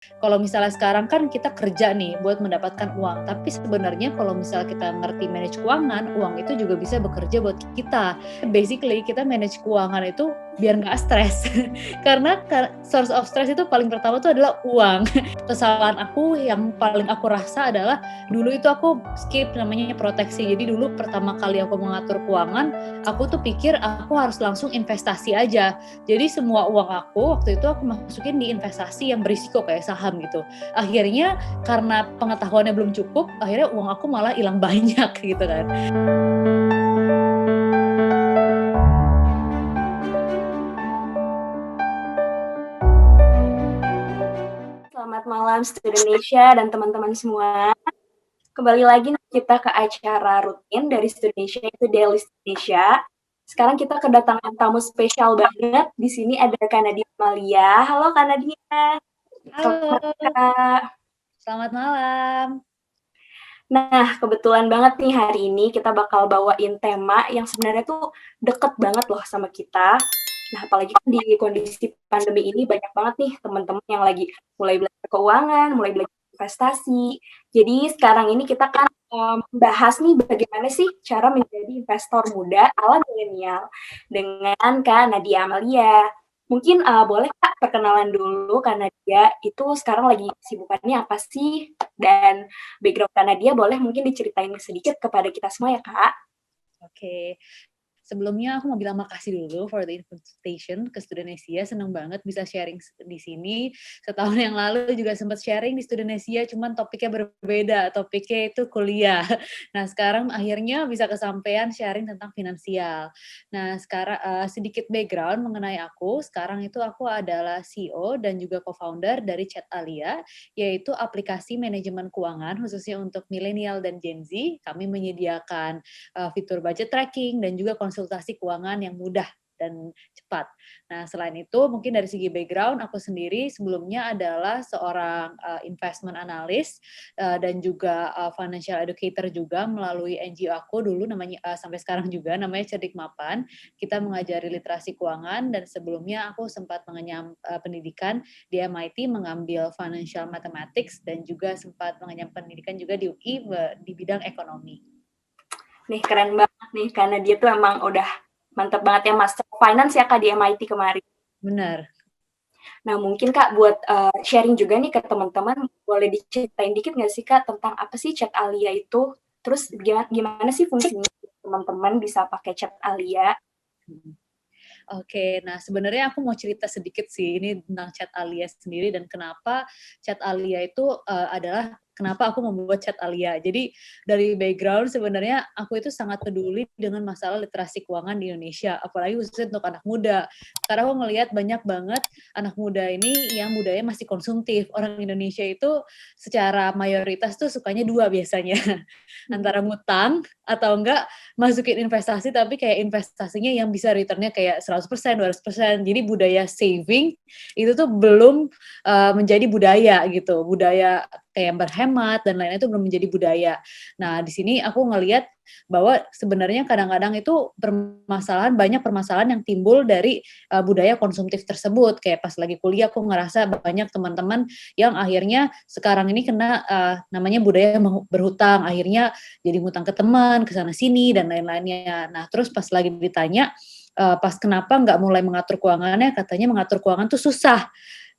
Kalau misalnya sekarang kan kita kerja nih buat mendapatkan uang, tapi sebenarnya kalau misalnya kita ngerti manage keuangan, uang itu juga bisa bekerja buat kita. Basically kita manage keuangan itu biar nggak stres. Karena source of stress itu paling pertama tuh adalah uang. Kesalahan aku yang paling aku rasa adalah dulu itu aku skip namanya proteksi. Jadi dulu pertama kali aku mengatur keuangan, aku tuh pikir aku harus langsung investasi aja. Jadi semua uang aku waktu itu aku masukin di investasi yang berisiko kayak saham gitu. Akhirnya karena pengetahuannya belum cukup, akhirnya uang aku malah hilang banyak gitu kan. Selamat malam Indonesia dan teman-teman semua. Kembali lagi kita ke acara rutin dari Indonesia, itu Daily Indonesia. Sekarang kita kedatangan tamu spesial banget. Di sini ada Kak Nadia Amalia. Halo Kak Nadia. Halo, Kak. selamat malam. Nah, kebetulan banget nih hari ini kita bakal bawain tema yang sebenarnya tuh deket banget loh sama kita. Nah, apalagi kan di kondisi pandemi ini banyak banget nih teman-teman yang lagi mulai belajar keuangan, mulai belajar investasi. Jadi sekarang ini kita kan bahas nih bagaimana sih cara menjadi investor muda ala milenial dengan Kak Nadia Amalia. Mungkin boleh Kak perkenalan dulu Kak Nadia itu sekarang lagi sibukannya apa sih? Dan background Kak Nadia boleh mungkin diceritain sedikit kepada kita semua ya Kak? Oke. Sebelumnya aku mau bilang makasih dulu for the invitation ke Studenesia. Seneng banget bisa sharing di sini. Setahun yang lalu juga sempat sharing di Studenesia, cuman topiknya berbeda. Topiknya itu kuliah. Nah, sekarang akhirnya bisa kesampaian sharing tentang finansial. Nah, sekarang sedikit background mengenai aku. Sekarang itu aku adalah CEO dan juga co-founder dari Chat Alia, yaitu aplikasi manajemen keuangan khususnya untuk milenial dan Gen Z. Kami menyediakan fitur budget tracking dan juga konsultasi keuangan yang mudah dan cepat. Nah, selain itu mungkin dari segi background aku sendiri sebelumnya adalah seorang investment analyst dan juga financial educator juga melalui NGO aku dulu namanya sampai sekarang juga namanya Cerdik Mapan. Kita mengajari literasi keuangan dan sebelumnya aku sempat mengenyam pendidikan di MIT mengambil financial mathematics dan juga sempat mengenyam pendidikan juga di UI di bidang ekonomi. Nih keren banget nih karena dia tuh emang udah mantap banget ya Master Finance ya Kak di MIT kemarin. Benar. Nah mungkin Kak buat sharing juga nih ke teman-teman, boleh diceritain dikit nggak sih Kak tentang apa sih Chat Alia itu? Terus gimana sih fungsinya teman-teman bisa pakai Chat Alia? Oke, nah sebenarnya aku mau cerita sedikit sih ini tentang Chat Alia sendiri dan kenapa Chat Alia itu adalah kenapa aku membuat Chat Alia. Jadi dari background sebenarnya aku itu sangat peduli dengan masalah literasi keuangan di Indonesia, apalagi khususnya untuk anak muda. Karena aku ngelihat banyak banget anak muda ini yang budayanya masih konsumtif. Orang Indonesia itu secara mayoritas tuh sukanya dua biasanya, antara ngutang atau enggak masukin investasi tapi kayak investasinya yang bisa returnnya kayak 100%, 200%. Jadi budaya saving itu tuh belum menjadi budaya gitu. Budaya kayak berhemat dan lainnya itu belum menjadi budaya. Nah, di sini aku ngelihat bahwa sebenarnya kadang-kadang itu banyak permasalahan yang timbul dari budaya konsumtif tersebut. Kayak pas lagi kuliah aku ngerasa banyak teman-teman yang akhirnya sekarang ini kena namanya budaya berhutang. Akhirnya jadi ngutang ke teman, ke sana sini dan lain-lainnya. Nah, terus pas lagi ditanya pas kenapa nggak mulai mengatur keuangannya, katanya mengatur keuangan tuh susah.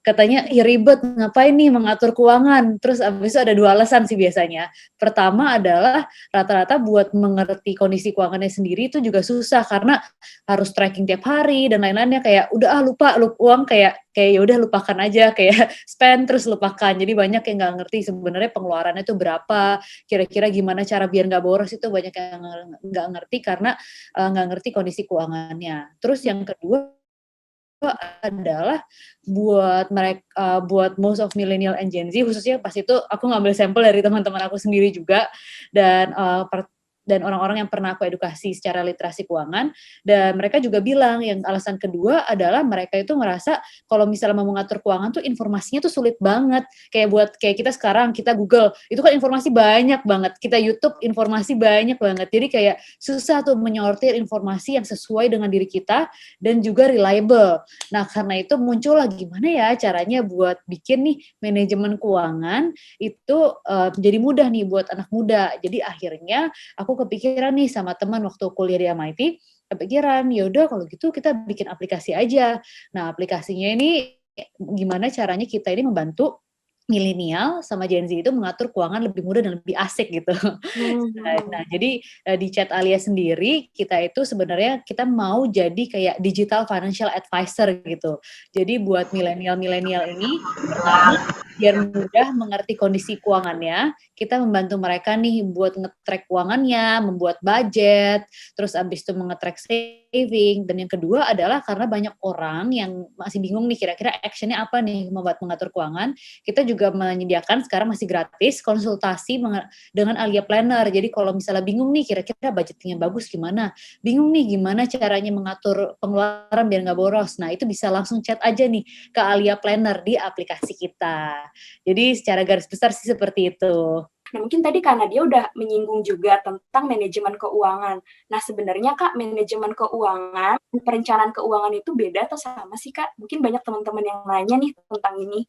Katanya, ya ribet, ngapain nih mengatur keuangan? Terus abis itu ada dua alasan sih biasanya. Pertama adalah rata-rata buat mengerti kondisi keuangannya sendiri itu juga susah karena harus tracking tiap hari dan lain-lainnya kayak udah lupa uang kayak ya udah lupakan aja kayak spend terus lupakan. Jadi banyak yang nggak ngerti sebenarnya pengeluarannya itu berapa, kira-kira gimana cara biar nggak boros itu banyak yang nggak ngerti karena nggak ngerti kondisi keuangannya. Terus yang kedua adalah buat most of millennial and Gen Z khususnya pas itu aku ngambil sampel dari teman-teman aku sendiri juga dan dan orang-orang yang pernah aku edukasi secara literasi keuangan, dan mereka juga bilang yang alasan kedua adalah mereka itu ngerasa kalau misalnya mau mengatur keuangan tuh informasinya tuh sulit banget. Kayak kita sekarang, kita Google, itu kan informasi banyak banget. Kita YouTube, informasi banyak banget. Jadi kayak susah tuh menyortir informasi yang sesuai dengan diri kita dan juga reliable. Nah, karena itu muncullah gimana ya caranya buat bikin nih manajemen keuangan itu jadi mudah nih buat anak muda. Jadi akhirnya aku kepikiran nih sama teman waktu kuliah di MIT, kepikiran, ya udah kalau gitu kita bikin aplikasi aja. Nah, aplikasinya ini gimana caranya kita ini membantu milenial sama Gen Z itu mengatur keuangan lebih mudah dan lebih asik gitu. Nah, jadi di Chat Alia sendiri kita itu sebenarnya kita mau jadi kayak digital financial advisor gitu. Jadi buat milenial-milenial ini pertama biar mudah mengerti kondisi keuangannya, kita membantu mereka nih buat nge-track keuangannya, membuat budget, terus abis itu menge-track saving, dan yang kedua adalah karena banyak orang yang masih bingung nih kira-kira action-nya apa nih membuat mengatur keuangan, kita juga menyediakan sekarang masih gratis konsultasi dengan Alia Planner. Jadi kalau misalnya bingung nih kira-kira budgeting yang bagus gimana, bingung nih gimana caranya mengatur pengeluaran biar nggak boros, nah itu bisa langsung chat aja nih ke Alia Planner di aplikasi kita. Jadi secara garis besar sih seperti itu. Nah, mungkin tadi karena dia udah menyinggung juga tentang manajemen keuangan. Nah, sebenarnya Kak, manajemen keuangan, perencanaan keuangan itu beda atau sama sih Kak? Mungkin banyak teman-teman yang nanya nih tentang ini.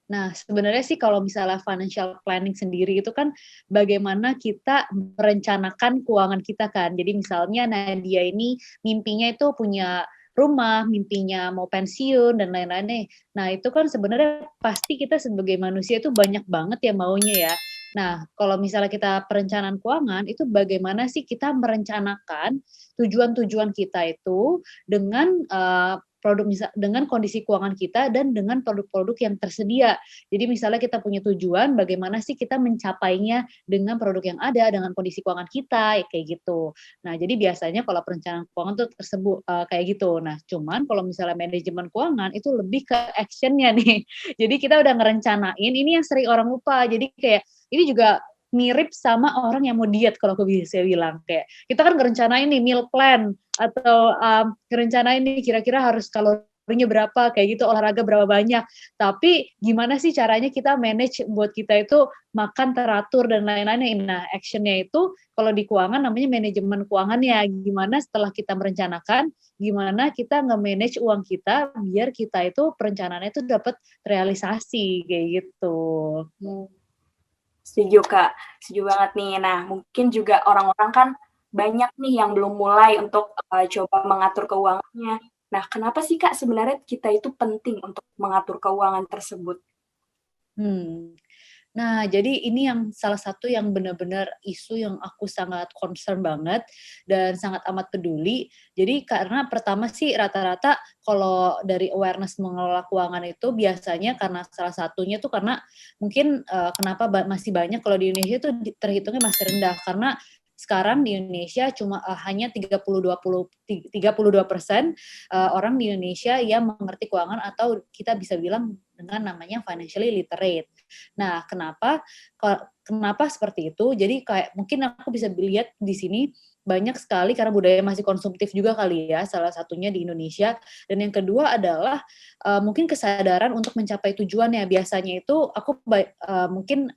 Nah, sebenarnya sih kalau misalnya financial planning sendiri itu kan bagaimana kita merencanakan keuangan kita kan. Jadi misalnya Nadia ini mimpinya itu punya rumah, mimpinya mau pensiun dan lain-lain. Nah, itu kan sebenarnya pasti kita sebagai manusia itu banyak banget ya maunya ya. Nah, kalau misalnya kita perencanaan keuangan itu bagaimana sih kita merencanakan tujuan-tujuan kita itu dengan dengan kondisi keuangan kita dan dengan produk-produk yang tersedia. Jadi misalnya kita punya tujuan, bagaimana sih kita mencapainya dengan produk yang ada, dengan kondisi keuangan kita, ya kayak gitu. Nah, jadi biasanya kalau perencanaan keuangan tuh tersebut kayak gitu. Nah, cuman kalau misalnya manajemen keuangan itu lebih ke action-nya nih. Jadi kita udah ngerencanain, ini yang sering orang lupa. Jadi kayak ini juga mirip sama orang yang mau diet kalau aku bisa bilang kayak kita kan ngerencanain nih meal plan atau ngerencanain nih kira-kira harus kalorinya berapa kayak gitu, olahraga berapa banyak, tapi gimana sih caranya kita manage buat kita itu makan teratur dan lain-lainnya. Nah, actionnya itu kalau di keuangan namanya manajemen keuangannya, gimana setelah kita merencanakan, gimana kita nge-manage uang kita biar kita itu perencanaannya itu dapat realisasi kayak gitu. Setuju Kak, setuju banget nih. Nah, mungkin juga orang-orang kan banyak nih yang belum mulai untuk coba mengatur keuangannya. Nah, kenapa sih Kak sebenarnya kita itu penting untuk mengatur keuangan tersebut? Nah, jadi ini yang salah satu yang benar-benar isu yang aku sangat concern banget dan sangat amat peduli. Jadi karena pertama sih rata-rata kalau dari awareness mengelola keuangan itu biasanya karena salah satunya tuh karena mungkin kenapa masih banyak kalau di Indonesia itu terhitungnya masih rendah karena sekarang di Indonesia cuma hanya 32% orang di Indonesia yang mengerti keuangan atau kita bisa bilang dengan namanya financially literate. Nah, kenapa seperti itu? Jadi kayak mungkin aku bisa lihat di sini banyak sekali karena budaya masih konsumtif juga kali ya, salah satunya di Indonesia. Dan yang kedua adalah mungkin kesadaran untuk mencapai tujuannya. Biasanya itu aku mungkin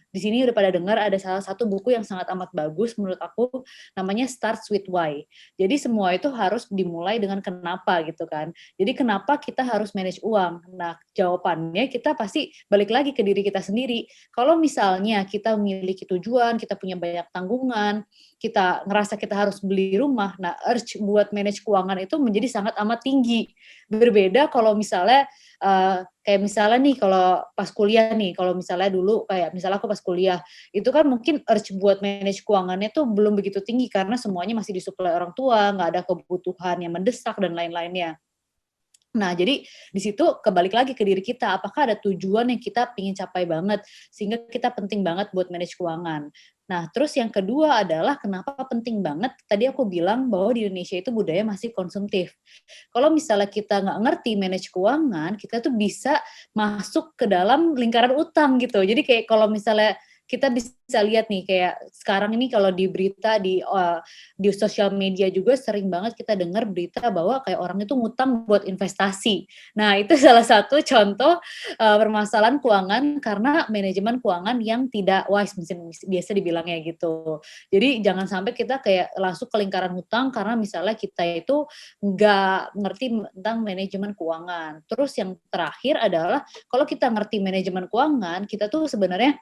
di sini udah pada dengar ada salah satu buku yang sangat amat bagus menurut aku, namanya Starts with Why. Jadi semua itu harus dimulai dengan kenapa gitu kan. Jadi kenapa kita harus manage uang? Nah, jawabannya kita pasti balik lagi ke diri kita sendiri. Kalau misalnya kita memiliki tujuan, kita punya banyak tanggungan, kita ngerasa kita harus beli rumah, nah urge buat manage keuangan itu menjadi sangat amat tinggi. Berbeda kalau misalnya kayak misalnya nih kalau pas kuliah nih, kalau misalnya dulu kayak misalnya aku pas kuliah, itu kan mungkin urge buat manage keuangannya tuh belum begitu tinggi karena semuanya masih disuplai orang tua, nggak ada kebutuhan yang mendesak dan lain-lainnya. Nah, jadi di situ kebalik lagi ke diri kita, apakah ada tujuan yang kita ingin capai banget, sehingga kita penting banget buat manage keuangan. Nah, terus yang kedua adalah kenapa penting banget, tadi aku bilang bahwa di Indonesia itu budaya masih konsumtif. Kalau misalnya kita nggak ngerti manage keuangan, kita tuh bisa masuk ke dalam lingkaran utang gitu. Jadi kayak kalau misalnya kita bisa lihat nih kayak sekarang ini kalau di berita di sosial media juga sering banget kita dengar berita bahwa kayak orang itu ngutang buat investasi. Nah, itu salah satu contoh permasalahan keuangan karena manajemen keuangan yang tidak wise biasa dibilangnya gitu. Jadi jangan sampai kita kayak langsung ke lingkaran hutang karena misalnya kita itu nggak ngerti tentang manajemen keuangan. Terus yang terakhir adalah kalau kita ngerti manajemen keuangan, kita tuh sebenarnya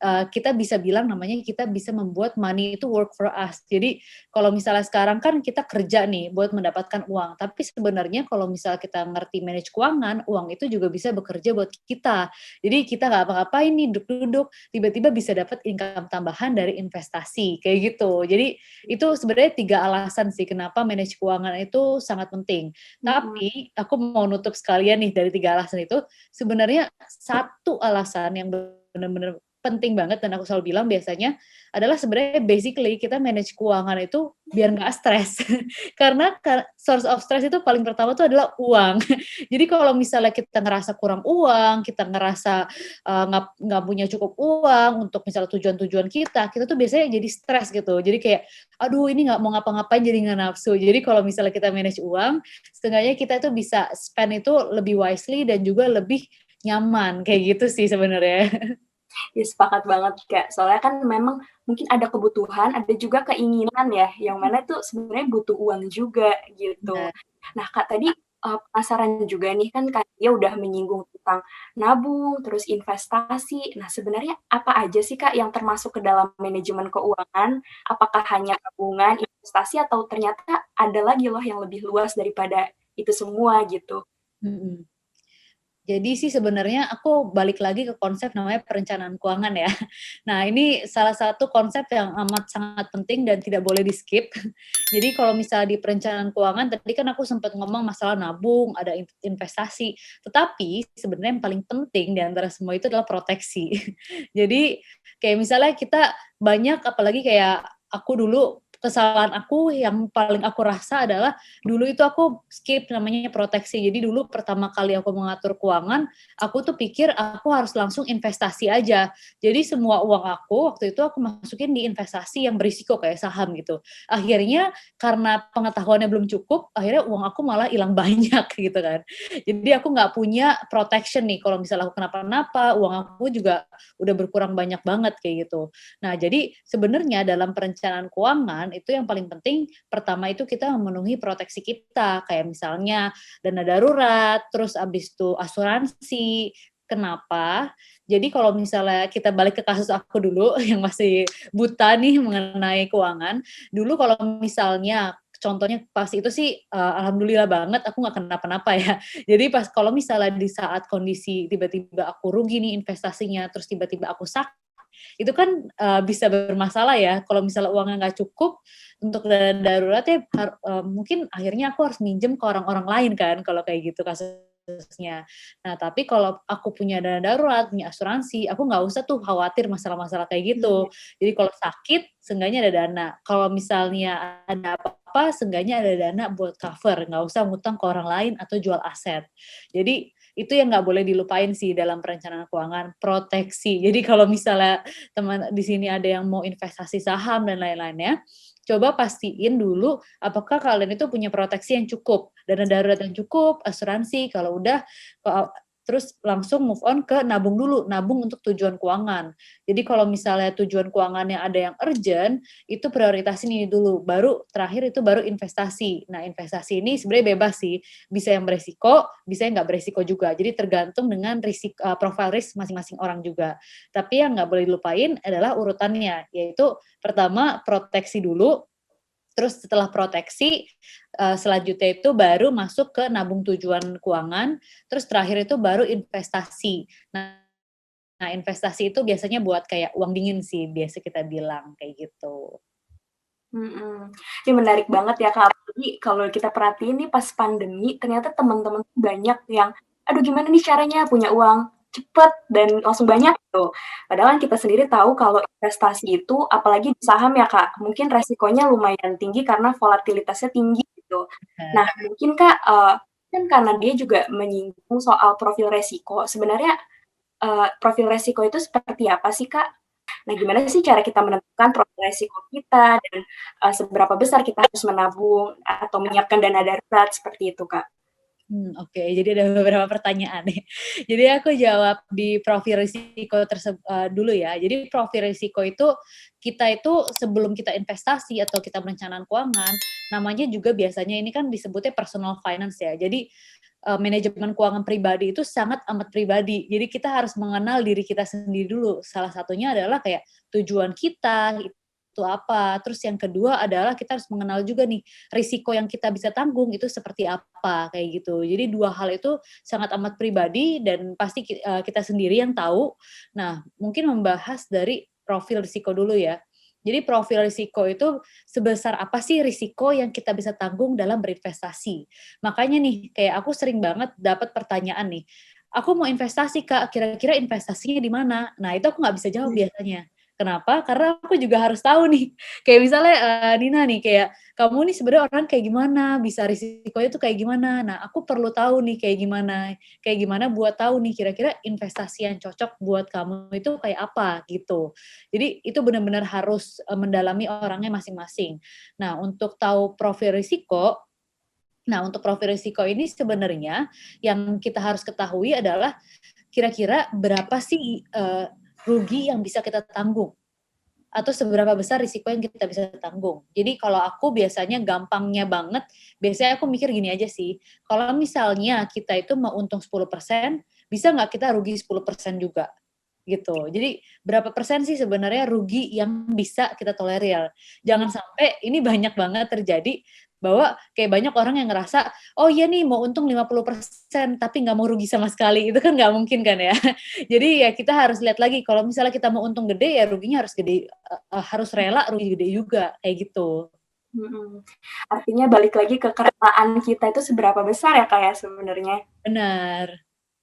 kita bisa bilang namanya kita bisa membuat money itu work for us. Jadi kalau misalnya sekarang kan kita kerja nih buat mendapatkan uang, tapi sebenarnya kalau misalnya kita ngerti manage keuangan, uang itu juga bisa bekerja buat kita. Jadi kita nggak apa-apain nih duduk-duduk, tiba-tiba bisa dapat income tambahan dari investasi kayak gitu. Jadi itu sebenarnya 3 alasan sih kenapa manage keuangan itu sangat penting. Tapi aku mau nutup sekalian nih dari 3 alasan itu, sebenarnya satu alasan yang benar-benar penting banget dan aku selalu bilang biasanya adalah sebenarnya basically kita manage keuangan itu biar nggak stres. Karena source of stress itu paling pertama itu adalah uang. Jadi kalau misalnya kita ngerasa kurang uang, kita ngerasa nggak punya cukup uang untuk misalnya tujuan-tujuan kita tuh biasanya jadi stres gitu. Jadi kayak, aduh ini nggak mau ngapa-ngapain jadi nggak nafsu. Jadi kalau misalnya kita manage uang, setidaknya kita itu bisa spend itu lebih wisely dan juga lebih nyaman kayak gitu sih sebenarnya. Ya sepakat banget Kak, soalnya kan memang mungkin ada kebutuhan, ada juga keinginan ya, yang mana tuh sebenarnya butuh uang juga gitu. Benar. Nah Kak tadi, penasaran juga nih kan Kak dia udah menyinggung tentang nabung, terus investasi. Nah sebenarnya apa aja sih Kak yang termasuk ke dalam manajemen keuangan? Apakah hanya tabungan, investasi, atau ternyata ada lagi loh yang lebih luas daripada itu semua gitu? Mhm. Jadi sih sebenarnya aku balik lagi ke konsep namanya perencanaan keuangan ya. Nah ini salah satu konsep yang amat sangat penting dan tidak boleh di-skip. Jadi kalau misalnya di perencanaan keuangan tadi kan aku sempat ngomong masalah nabung, ada investasi, tetapi sebenarnya yang paling penting di antara semua itu adalah proteksi. Jadi kayak misalnya kita banyak apalagi kayak aku dulu kesalahan aku yang paling aku rasa adalah dulu itu aku skip namanya proteksi. Jadi dulu pertama kali aku mengatur keuangan, aku tuh pikir aku harus langsung investasi aja. Jadi semua uang aku waktu itu aku masukin di investasi yang berisiko kayak saham gitu. Akhirnya karena pengetahuannya belum cukup, akhirnya uang aku malah hilang banyak gitu kan. Jadi aku nggak punya protection nih kalau misalnya aku kenapa-napa, uang aku juga udah berkurang banyak banget kayak gitu. Nah, jadi sebenarnya dalam perencanaan keuangan itu yang paling penting pertama itu kita memenuhi proteksi kita kayak misalnya dana darurat, terus abis itu asuransi. Kenapa? Jadi kalau misalnya kita balik ke kasus aku dulu yang masih buta nih mengenai keuangan, dulu kalau misalnya contohnya pas itu sih alhamdulillah banget aku nggak kenapa-napa ya. Jadi pas kalau misalnya di saat kondisi tiba-tiba aku rugi nih investasinya, terus tiba-tiba aku sakit itu kan bisa bermasalah ya kalau misalnya uangnya nggak cukup untuk dana darurat ya mungkin akhirnya aku harus minjem ke orang-orang lain kan kalau kayak gitu kasusnya. Nah tapi kalau aku punya dana darurat, punya asuransi, aku nggak usah tuh khawatir masalah-masalah kayak gitu. Jadi kalau sakit, seenggaknya ada dana. Kalau misalnya ada apa-apa, seenggaknya ada dana buat cover. Nggak usah ngutang ke orang lain atau jual aset. Jadi itu yang nggak boleh dilupain sih dalam perencanaan keuangan, proteksi. Jadi kalau misalnya teman di sini ada yang mau investasi saham dan lain-lainnya, coba pastiin dulu apakah kalian itu punya proteksi yang cukup, dana darurat yang cukup, asuransi. Kalau udah terus langsung move on ke nabung dulu, nabung untuk tujuan keuangan. Jadi kalau misalnya tujuan keuangannya ada yang urgent, itu prioritasin ini dulu, baru terakhir itu baru investasi. Nah investasi ini sebenarnya bebas sih, bisa yang beresiko, bisa yang nggak beresiko juga. Jadi tergantung dengan profile risk masing-masing orang juga. Tapi yang nggak boleh dilupain adalah urutannya, yaitu pertama proteksi dulu, terus setelah proteksi, selanjutnya itu baru masuk ke nabung tujuan keuangan, terus terakhir itu baru investasi. Nah investasi itu biasanya buat kayak uang dingin sih, biasa kita bilang, kayak gitu. Ini menarik banget ya Kak, apalagi kalau kita perhatiin nih pas pandemi, ternyata teman-teman tuh banyak yang, "Aduh gimana nih caranya punya uang cepet dan langsung banyak," gitu. Padahal kan kita sendiri tahu kalau investasi itu, apalagi di saham ya Kak, mungkin resikonya lumayan tinggi karena volatilitasnya tinggi gitu. Nah Benar. mungkin Kak, kan karena dia juga menyinggung soal profil resiko, sebenarnya, profil resiko itu seperti apa sih Kak? Nah, gimana sih cara kita menentukan profil resiko kita dan, seberapa besar kita harus menabung atau menyiapkan dana darurat seperti itu, Kak? Oke. Jadi ada beberapa pertanyaan nih. Jadi aku jawab di profil risiko dulu ya. Jadi profil risiko itu, kita itu sebelum kita investasi atau kita merencanakan keuangan, namanya juga biasanya ini kan disebutnya personal finance ya. Jadi, manajemen keuangan pribadi itu sangat amat pribadi. Jadi kita harus mengenal diri kita sendiri dulu. Salah satunya adalah kayak tujuan kita itu apa, terus yang kedua adalah kita harus mengenal juga nih, risiko yang kita bisa tanggung itu seperti apa, kayak gitu. Jadi 2 hal itu sangat amat pribadi dan pasti kita sendiri yang tahu. Nah, mungkin membahas dari profil risiko dulu ya. Jadi profil risiko itu sebesar apa sih risiko yang kita bisa tanggung dalam berinvestasi. Makanya nih, kayak aku sering banget dapat pertanyaan nih, "Aku mau investasi Kak, kira-kira investasinya di mana?" Nah, itu aku nggak bisa jawab biasanya. Kenapa? Karena aku juga harus tahu nih, kayak misalnya, Nina nih, kayak, "Kamu nih sebenarnya orang kayak gimana? Bisa risikonya tuh kayak gimana?" Nah, aku perlu tahu nih kayak gimana buat tahu nih kira-kira investasi yang cocok buat kamu itu kayak apa, gitu. Jadi itu benar-benar harus, mendalami orangnya masing-masing. Nah, untuk tahu profil risiko, untuk profil risiko ini sebenarnya yang kita harus ketahui adalah kira-kira berapa sih, rugi yang bisa kita tanggung, atau seberapa besar risiko yang kita bisa tanggung. Jadi kalau aku biasanya gampangnya banget, biasanya aku mikir gini aja sih, kalau misalnya kita itu mau untung 10%, bisa nggak kita rugi 10% juga? Gitu. Jadi berapa persen sih sebenarnya rugi yang bisa kita tolerir. Jangan sampai ini banyak banget terjadi bahwa kayak banyak orang yang ngerasa, "Oh iya nih mau untung 50% tapi nggak mau rugi sama sekali." Itu kan nggak mungkin kan ya. Jadi ya kita harus lihat lagi kalau misalnya kita mau untung gede ya ruginya harus gede, harus rela rugi gede juga, kayak gitu. Mhm. Artinya balik lagi ke kerelaan kita itu seberapa besar ya, Kak, ya sebenarnya? Benar.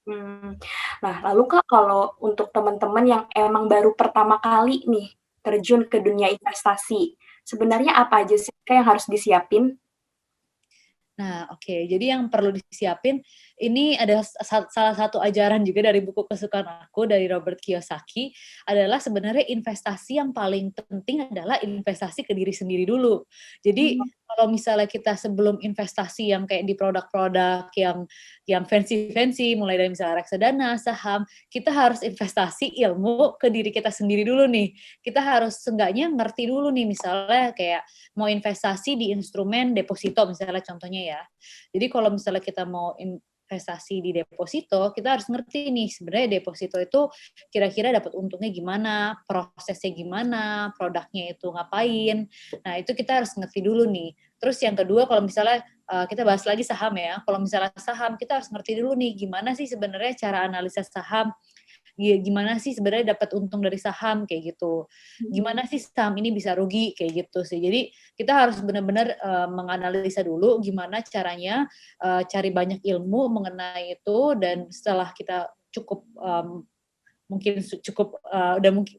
Mmm. Nah, lalu Kak, kalau untuk teman-teman yang emang baru pertama kali nih terjun ke dunia investasi, sebenarnya apa aja sih Kak yang harus disiapin? Nah, oke. Jadi yang perlu disiapin, ini ada salah satu ajaran juga dari buku kesukaan aku, dari Robert Kiyosaki, adalah sebenarnya investasi yang paling penting adalah investasi ke diri sendiri dulu. Jadi, Mmm, kalau misalnya kita sebelum investasi yang kayak di produk-produk yang fancy-fancy, mulai dari misalnya reksadana, saham, kita harus investasi ilmu ke diri kita sendiri dulu nih. Kita harus seenggaknya ngerti dulu nih, misalnya kayak mau investasi di instrumen deposito misalnya contohnya ya. Jadi kalau misalnya kita mau investasi di deposito, kita harus ngerti nih sebenarnya deposito itu kira-kira dapat untungnya gimana, prosesnya gimana, produknya itu ngapain. Nah, itu kita harus ngerti dulu nih. Terus yang kedua kalau misalnya kita bahas lagi saham ya. Kalau misalnya saham kita harus ngerti dulu nih gimana sih sebenarnya cara analisa saham, gimana sih sebenarnya dapat untung dari saham kayak gitu. mhm. Gimana sih saham ini bisa rugi kayak gitu sih. Jadi kita harus benar-benar menganalisa dulu gimana caranya cari banyak ilmu mengenai itu dan setelah kita cukup mungkin cukup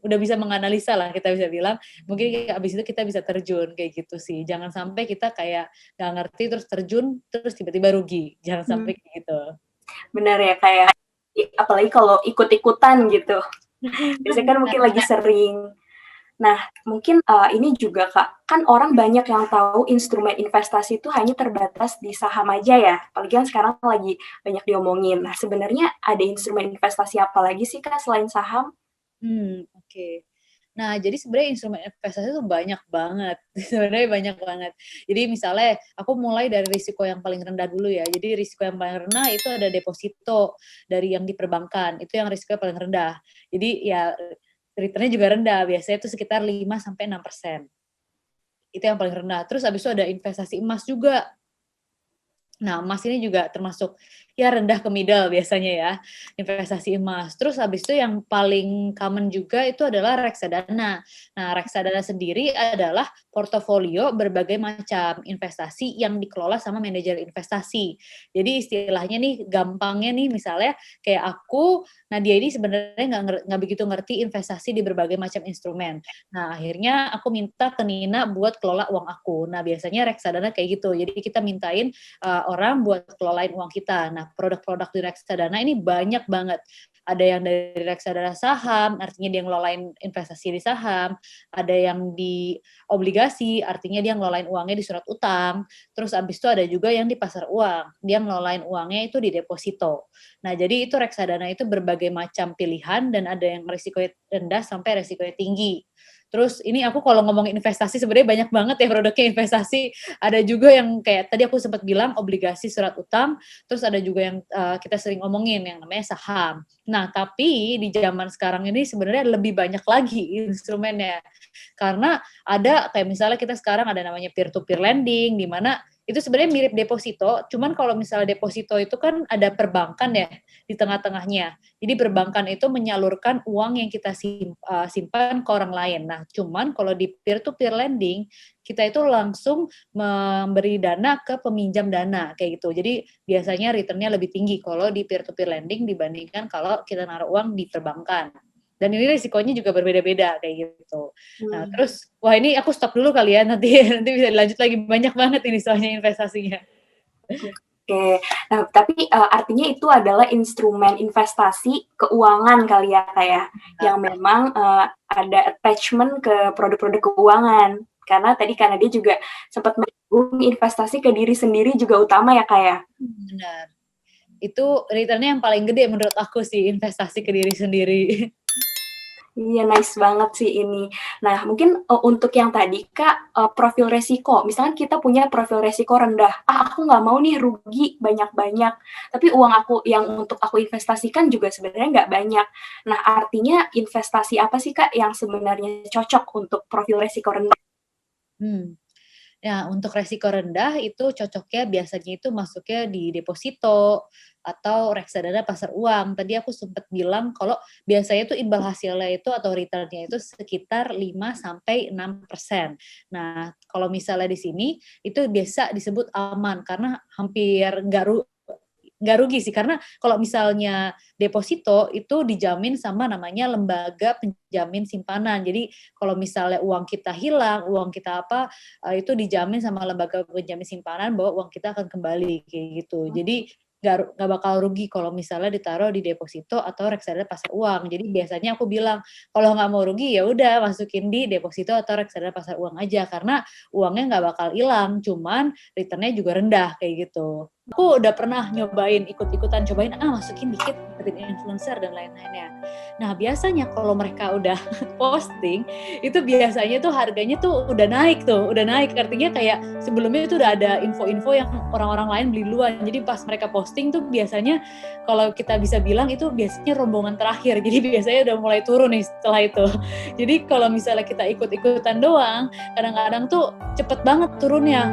udah bisa menganalisa lah kita bisa bilang, mungkin habis itu kita bisa terjun kayak gitu sih. Jangan sampai kita kayak nggak ngerti terus terjun, terus tiba-tiba rugi. Jangan Mmm, sampai kayak gitu. bener ya, Kak, ya. Apalagi kalau ikut-ikutan gitu. Biasanya kan mungkin lagi Benar. sering. Nah, mungkin, ini juga, Kak, kan orang banyak yang tahu instrumen investasi itu hanya terbatas di saham aja ya, apalagi kan sekarang lagi banyak diomongin. Nah, sebenarnya ada instrumen investasi apa lagi sih, Kak, selain saham? Oke. Nah, jadi sebenarnya instrumen investasi itu banyak banget, sebenarnya banyak banget. Jadi misalnya aku mulai dari risiko yang paling rendah dulu ya. Jadi risiko yang paling rendah itu ada deposito dari yang di perbankan, itu yang risikonya paling rendah. Jadi ya return-nya juga rendah, biasanya itu sekitar 5-6%. Itu yang paling rendah. Terus habis itu ada investasi emas juga. Nah, emas ini juga termasuk ya rendah ke middle biasanya ya, investasi emas. Terus habis itu yang paling common juga itu adalah reksadana. Nah, reksadana sendiri adalah portofolio berbagai macam investasi yang dikelola sama manajer investasi. Jadi istilahnya nih, gampangnya nih misalnya kayak aku, Nadia ini sebenarnya nggak begitu ngerti investasi di berbagai macam instrumen. Nah, akhirnya aku minta ke Nina buat kelola uang aku. Nah, biasanya reksadana kayak gitu. Jadi kita mintain orang buat kelolain uang kita. Nah, produk-produk di reksadana ini banyak banget. Ada yang dari reksadana saham, artinya dia ngelolain investasi di saham, ada yang di obligasi, artinya dia ngelolain uangnya di surat utang, terus abis itu ada juga yang di pasar uang, dia ngelolain uangnya itu di deposito. Nah, jadi itu reksadana itu berbagai macam pilihan dan ada yang risikonya rendah sampai risikonya tinggi. Terus ini aku kalau ngomong investasi sebenarnya banyak banget ya produknya investasi. Ada juga yang kayak tadi aku sempat bilang obligasi surat utang, terus ada juga yang kita sering ngomongin yang namanya saham. Nah, tapi di zaman sekarang ini sebenarnya lebih banyak lagi instrumennya. Karena ada kayak misalnya kita sekarang ada namanya peer to peer lending di mana itu sebenarnya mirip deposito, cuman kalau misalnya deposito itu kan ada perbankan ya di tengah-tengahnya. Jadi perbankan itu menyalurkan uang yang kita simpan ke orang lain. Nah, cuman kalau di peer to peer lending kita itu langsung memberi dana ke peminjam dana kayak gitu. Jadi biasanya returnnya lebih tinggi kalau di peer to peer lending dibandingkan kalau kita naruh uang di perbankan. Dan ini risikonya juga berbeda-beda kayak gitu. Nah, terus wah ini aku stop dulu kali ya, nanti bisa dilanjut lagi, banyak banget ini soalnya investasinya. Oke, nah tapi artinya itu adalah instrumen investasi keuangan kali ya kayak yang memang ada attachment ke produk-produk keuangan. Karena dia juga sempat menyinggung investasi ke diri sendiri juga utama ya kayak. Benar. Itu returnnya yang paling gede menurut aku sih, investasi ke diri sendiri. Iya, nice banget sih ini. Nah, mungkin untuk yang tadi Kak, profil resiko. Misalkan kita punya profil resiko rendah. Aku nggak mau nih rugi banyak-banyak. Tapi uang aku yang untuk aku investasikan juga sebenarnya nggak banyak. Nah, artinya investasi apa sih Kak yang sebenarnya cocok untuk profil resiko rendah? Nah, untuk resiko rendah itu cocoknya biasanya itu masuknya di deposito atau reksadana pasar uang. Tadi aku sempat bilang kalau biasanya itu imbal hasilnya itu atau returnnya itu sekitar 5-6%. Nah, kalau misalnya di sini itu biasa disebut aman karena hampir nggak rugi sih, karena kalau misalnya deposito itu dijamin sama namanya lembaga penjamin simpanan. Jadi kalau misalnya uang kita hilang, uang kita apa, itu dijamin sama lembaga penjamin simpanan bahwa uang kita akan kembali kayak gitu. Jadi nggak bakal rugi kalau misalnya ditaruh di deposito atau reksadana pasar uang. Jadi biasanya aku bilang kalau nggak mau rugi ya udah masukin di deposito atau reksadana pasar uang aja karena uangnya nggak bakal hilang, cuman returnnya juga rendah kayak gitu. Aku udah pernah nyobain ikut-ikutan cobain masukin dikit ikutin influencer dan lain-lainnya. Nah, biasanya kalau mereka udah posting itu biasanya tuh harganya tuh udah naik artinya kayak sebelumnya itu udah ada info-info yang orang-orang lain beli duluan. Jadi pas mereka posting tuh biasanya kalau kita bisa bilang itu biasanya rombongan terakhir. Jadi biasanya udah mulai turun nih setelah itu. Jadi kalau misalnya kita ikut-ikutan doang, kadang-kadang tuh cepet banget turunnya.